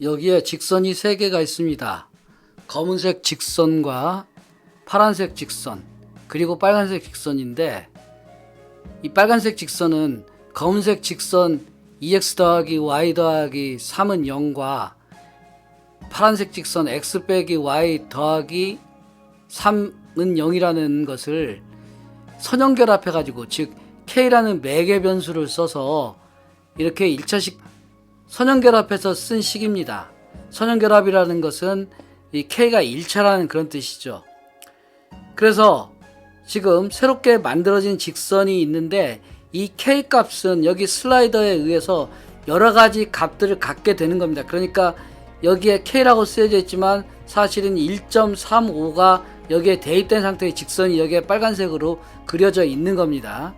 여기에 직선이 3개가 있습니다. 검은색 직선과 파란색 직선 그리고 빨간색 직선인데, 이 빨간색 직선은 검은색 직선 2x 더하기 y 더하기 3은 0과 파란색 직선 x 빼기 y 더하기 3은 0이라는 것을 선형결합해 가지고, 즉 k라는 매개 변수를 써서 이렇게 1차식 선형결합해서 쓴 식입니다. 선형결합이라는 것은 이 k가 1차라는 그런 뜻이죠. 그래서 지금 새롭게 만들어진 직선이 있는데, 이 k 값은 여기 슬라이더에 의해서 여러 가지 값들을 갖게 되는 겁니다. 그러니까 여기에 k라고 쓰여져 있지만 사실은 1.35가 여기에 대입된 상태의 직선이 여기에 빨간색으로 그려져 있는 겁니다.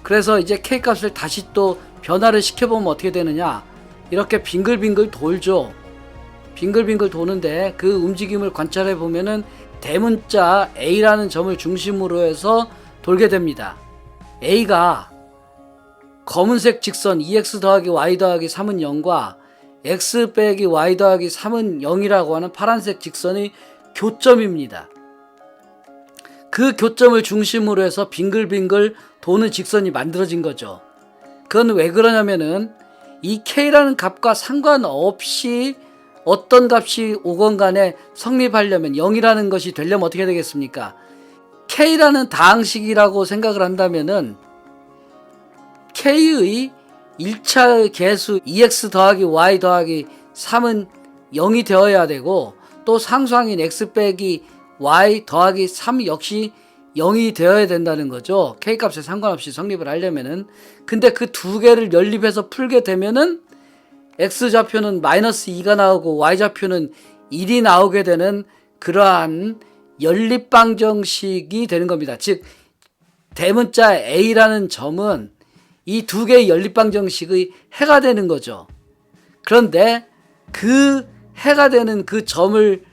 그래서 이제 k 값을 다시 또 변화를 시켜보면 어떻게 되느냐, 이렇게 빙글빙글 돌죠. 빙글빙글 도는데 그 움직임을 관찰해 보면은 대문자 a라는 점을 중심으로 해서 돌게 됩니다. a가 검은색 직선 2x 더하기 y 더하기 3은 0과 x 빼기 y 더하기 3은 0이라고 하는 파란색 직선의 교점입니다. 그 교점을 중심으로 해서 빙글빙글 도는 직선이 만들어진 거죠. 그건 왜 그러냐면은 이 k라는 값과 상관없이 어떤 값이 오건 간에 성립하려면, 0이라는 것이 되려면 어떻게 되겠습니까? k라는 다항식이라고 생각을 한다면은 k의 1차의 개수 2x 더하기 y 더하기 3은 0이 되어야 되고, 또 상수항인 x 빼기 y 더하기 3 역시 0이 되어야 된다는 거죠. k값에 상관없이 성립을 하려면은. 근데 그 두 개를 연립해서 풀게 되면은 x좌표는 마이너스 2가 나오고 y좌표는 1이 나오게 되는 그러한 연립방정식이 되는 겁니다. 즉 대문자 a라는 점은 이 두 개의 연립방정식의 해가 되는 거죠. 그런데 그 해가 되는 그 점을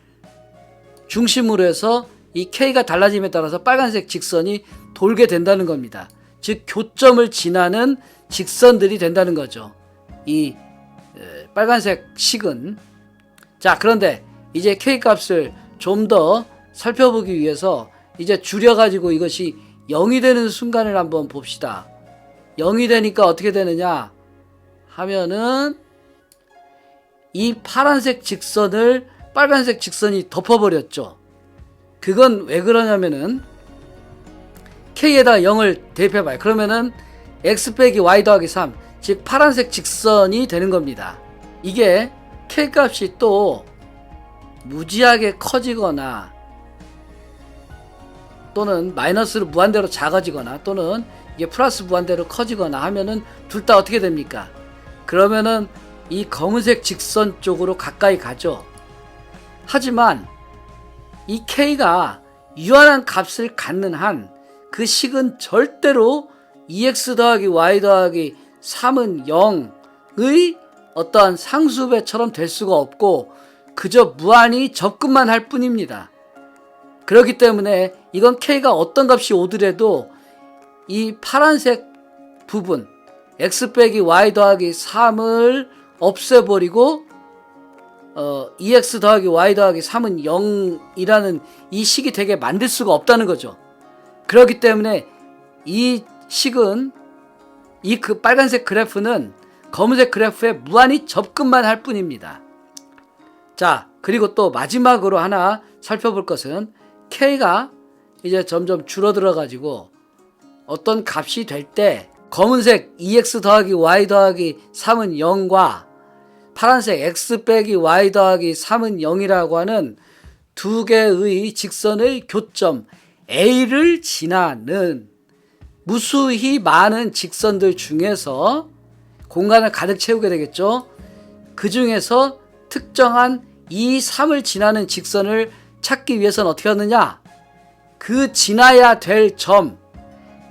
중심으로 해서 이 k가 달라짐에 따라서 빨간색 직선이 돌게 된다는 겁니다. 즉 교점을 지나는 직선들이 된다는 거죠, 이 빨간색 식은. 자, 그런데 이제 k 값을 좀 더 살펴보기 위해서 이제 줄여가지고 이것이 0이 되는 순간을 한번 봅시다. 0이 되니까 어떻게 되느냐 하면은 이 파란색 직선을 빨간색 직선이 덮어버렸죠. 그건 왜 그러냐면은 k에다가 0을 대입해봐요. 그러면은 x 빼기 y 더하기 3, 즉 파란색 직선이 되는 겁니다. 이게 k 값이 또 무지하게 커지거나 또는 마이너스로 무한대로 작아지거나 또는 이게 플러스 무한대로 커지거나 하면은 둘 다 어떻게 됩니까? 그러면은 이 검은색 직선 쪽으로 가까이 가죠. 하지만 이 k가 유한한 값을 갖는 한 그 식은 절대로 2x 더하기 y 더하기 3은 0의 어떠한 상수배처럼 될 수가 없고 그저 무한히 접근만 할 뿐입니다. 그렇기 때문에 이건 k가 어떤 값이 오더라도 이 파란색 부분 x 빼기 y 더하기 3을 없애버리고 2x 더하기 y 더하기 3은 0이라는 이 식이 되게 만들 수가 없다는 거죠. 그렇기 때문에 이 식은 이 그 빨간색 그래프는 검은색 그래프에 무한히 접근만 할 뿐입니다. 자, 그리고 또 마지막으로 하나 살펴볼 것은 k가 이제 점점 줄어들어 가지고 어떤 값이 될 때 검은색 2x 더하기 y 더하기 3은 0과 파란색 x 빼기 y 더하기 3은 0이라고 하는 두 개의 직선의 교점 A를 지나는 무수히 많은 직선들 중에서 공간을 가득 채우게 되겠죠. 그 중에서 특정한 이 3을 지나는 직선을 찾기 위해서는 어떻게 하느냐, 그 지나야 될 점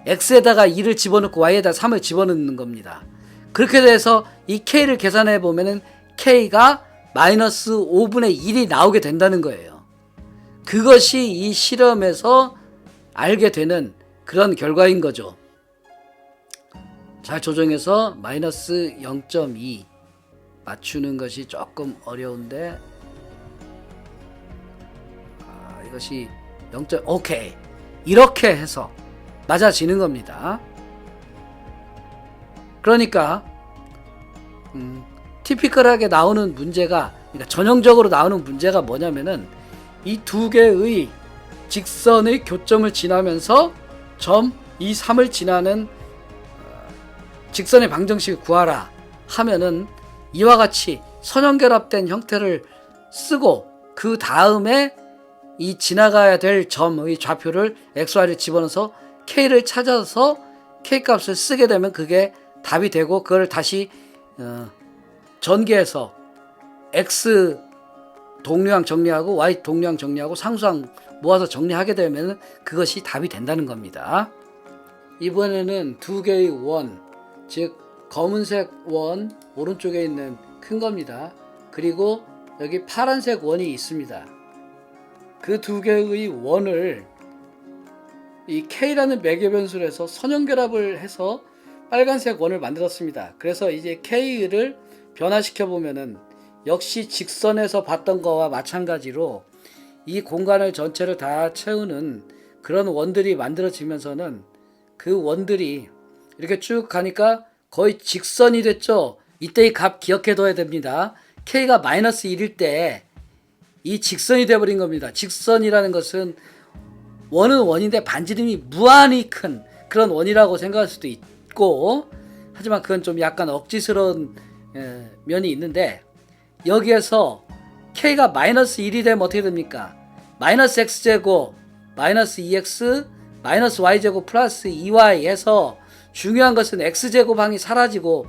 x에다가 2를 집어넣고 y에다 3을 집어넣는 겁니다. 그렇게 돼서 이 k를 계산해 보면은 k가 마이너스 5분의 1이 나오게 된다는 거예요. 그것이 이 실험에서 알게 되는 그런 결과인 거죠. 잘 조정해서 마이너스 0.2 맞추는 것이 조금 어려운데 이것이 0점 오케이 이렇게 해서 맞아지는 겁니다. 그러니까 티피컬하게 나오는 문제가 그러니까 전형적으로 나오는 문제가 뭐냐면은 이 두 개의 직선의 교점을 지나면서 점 2, 3을 지나는 직선의 방정식을 구하라 하면은 이와 같이 선형결합된 형태를 쓰고 그 다음에 이 지나가야 될 점의 좌표를 XY를 집어넣어서 K를 찾아서 K 값을 쓰게 되면 그게 답이 되고 그걸 다시 전개해서 X 동류항 정리하고 Y 동류항 정리하고 상수항 모아서 정리하게 되면 그것이 답이 된다는 겁니다. 이번에는 두 개의 원, 즉 검은색 원 오른쪽에 있는 큰 겁니다. 그리고 여기 파란색 원이 있습니다. 그 두 개의 원을 이 K라는 매개변수로 해서 선형결합을 해서 빨간색 원을 만들었습니다. 그래서 이제 K를 변화시켜 보면은 역시 직선에서 봤던 거와 마찬가지로 이 공간을 전체를 다 채우는 그런 원들이 만들어지면서는 그 원들이 이렇게 쭉 가니까 거의 직선이 됐죠. 이때 이 값 기억해 둬야 됩니다. K가 마이너스 1일 때 이 직선이 돼버린 겁니다. 직선이라는 것은 원은 원인데 반지름이 무한히 큰 그런 원이라고 생각할 수도 있고 하지만 그건 좀 약간 억지스러운 면이 있는데 여기에서 K가 마이너스 1이 되면 어떻게 됩니까? 마이너스 X제곱 마이너스 2X 마이너스 Y제곱 플러스 2Y 해서 중요한 것은 X제곱항이 사라지고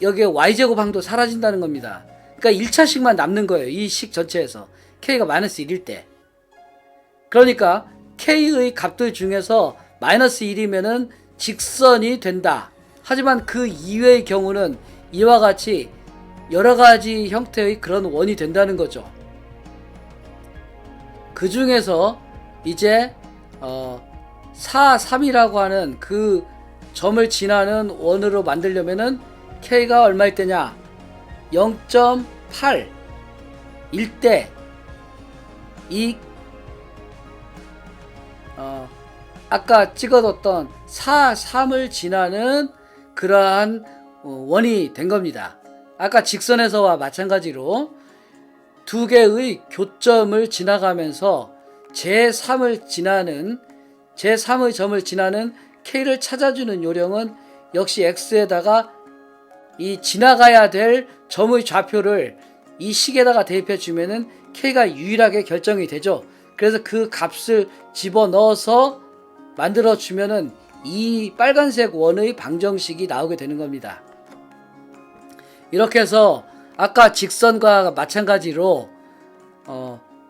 여기에 Y제곱항도 사라진다는 겁니다. 그러니까 1차식만 남는 거예요. 이 식 전체에서 K가 마이너스 1일 때. 그러니까 K의 값들 중에서 마이너스 1이면은 직선이 된다. 하지만 그 이외의 경우는 이와 같이 여러 가지 형태의 그런 원이 된다는 거죠. 그 중에서 이제 4, 3이라고 하는 그 점을 지나는 원으로 만들려면은 K가 얼마일 때냐? 0.8일 때 이 아까 찍어뒀던 4, 3을 지나는 그러한 원이 된 겁니다. 아까 직선에서와 마찬가지로 두 개의 교점을 지나가면서 제3의 점을 지나는 K를 찾아주는 요령은 역시 X에다가 이 지나가야 될 점의 좌표를 이 식에다가 대입해 주면은 K가 유일하게 결정이 되죠. 그래서 그 값을 집어넣어서 만들어 주면은 이 빨간색 원의 방정식이 나오게 되는 겁니다. 이렇게 해서 아까 직선과 마찬가지로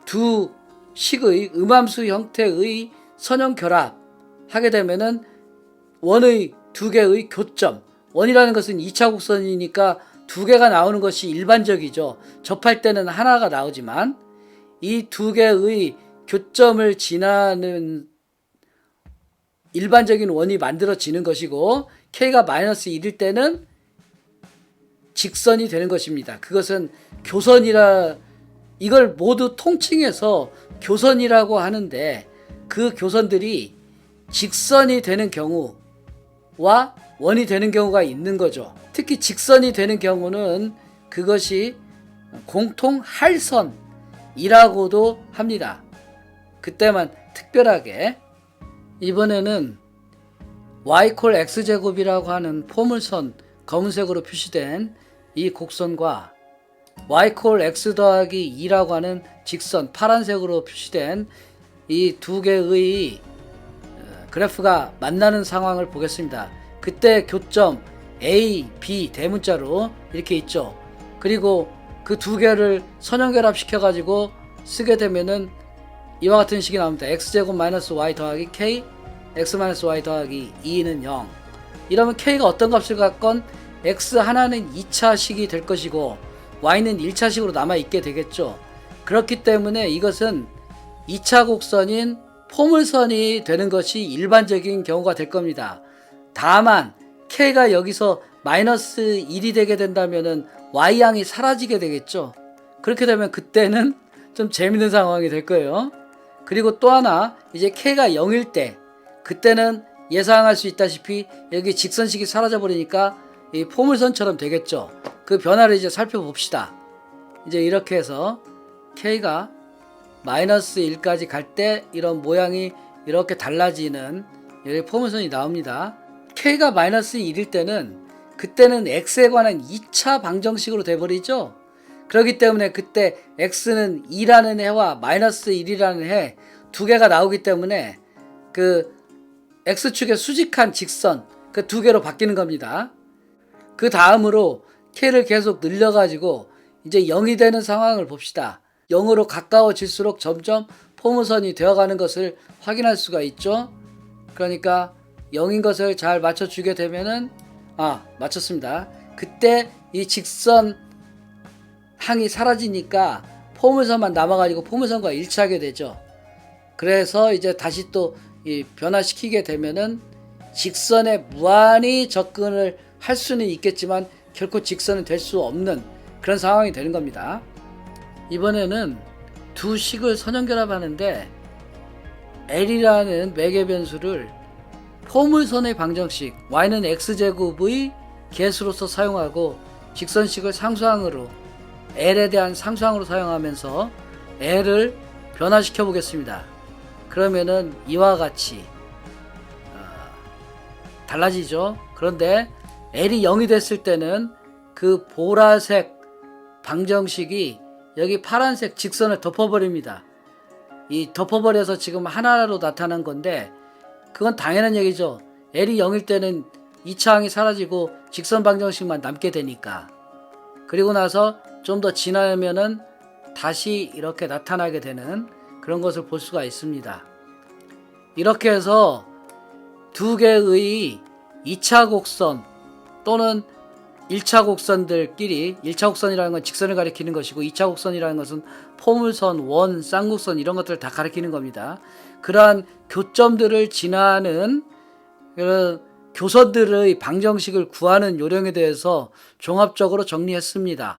두 식의 음함수 형태의 선형 결합 하게 되면은 원의 두 개의 교점, 원이라는 것은 2차 곡선이니까 두 개가 나오는 것이 일반적이죠. 접할 때는 하나가 나오지만 이 두 개의 교점을 지나는 일반적인 원이 만들어지는 것이고 K가 마이너스 1일 때는 직선이 되는 것입니다. 그것은 교선이라 이걸 모두 통칭해서 교선이라고 하는데 그 교선들이 직선이 되는 경우와 원이 되는 경우가 있는 거죠. 특히 직선이 되는 경우는 그것이 공통 할선이라고도 합니다. 그때만 특별하게. 이번에는 y 콜 x제곱이라고 하는 포물선 검은색으로 표시된 이 곡선과 y 콜 x 더하기 2라고 하는 직선 파란색으로 표시된 이 두 개의 그래프가 만나는 상황을 보겠습니다. 그때 교점 A, B 대문자로 이렇게 있죠. 그리고 그 두 개를 선형결합 시켜가지고 쓰게 되면은 이와 같은 식이 나옵니다. x제곱 마이너스 y 더하기 k, x 마이너스 y 더하기 2는 0. 이러면 k가 어떤 값을 갖건 x 하나는 2차식이 될 것이고 y는 1차식으로 남아있게 되겠죠. 그렇기 때문에 이것은 2차 곡선인 포물선이 되는 것이 일반적인 경우가 될 겁니다. 다만 k가 여기서 마이너스 1이 되게 된다면은 y항이 사라지게 되겠죠. 그렇게 되면 그때는 좀 재밌는 상황이 될 거예요. 그리고 또 하나, 이제 k가 0일 때, 그때는 예상할 수 있다시피 여기 직선식이 사라져 버리니까 이 포물선처럼 되겠죠. 그 변화를 이제 살펴봅시다. 이제 이렇게 해서 k가 마이너스 1까지 갈 때 이런 모양이 이렇게 달라지는 여기 포물선이 나옵니다. k가 마이너스 1일 때는 그때는 x에 관한 2차 방정식으로 돼버리죠. 그렇기 때문에 그때 x는 2라는 해와 마이너스 1이라는 해 두 개가 나오기 때문에 그 x축의 수직한 직선 그 두 개로 바뀌는 겁니다. 그 다음으로 k를 계속 늘려가지고 이제 0이 되는 상황을 봅시다. 0으로 가까워질수록 점점 포물선이 되어가는 것을 확인할 수가 있죠. 그러니까 0인 것을 잘 맞춰주게 되면은 맞췄습니다. 그때 이 직선 항이 사라지니까 포물선만 남아가지고 포물선과 일치하게 되죠. 그래서 이제 다시 또 이 변화시키게 되면은 직선에 무한히 접근을 할 수는 있겠지만 결코 직선은 될 수 없는 그런 상황이 되는 겁니다. 이번에는 두 식을 선형결합하는데 L이라는 매개 변수를 포물선의 방정식 y는 x제곱의 개수로서 사용하고 직선식을 상수항으로 L에 대한 상수항으로 사용하면서 L을 변화시켜 보겠습니다. 그러면은 이와 같이 달라지죠. 그런데 L이 0이 됐을 때는 그 보라색 방정식이 여기 파란색 직선을 덮어버립니다. 이 덮어버려서 지금 하나로 나타난 건데 그건 당연한 얘기죠. L이 0일 때는 2차항이 사라지고 직선 방정식만 남게 되니까. 그리고 나서 좀 더 지나면은 다시 이렇게 나타나게 되는 그런 것을 볼 수가 있습니다. 이렇게 해서 두 개의 2차 곡선 또는 1차 곡선들끼리 1차 곡선이라는 건 직선을 가리키는 것이고 2차 곡선이라는 것은 포물선, 원, 쌍곡선 이런 것들을 다 가리키는 겁니다. 그러한 교점들을 지나는 그런 교선들의 방정식을 구하는 요령에 대해서 종합적으로 정리했습니다.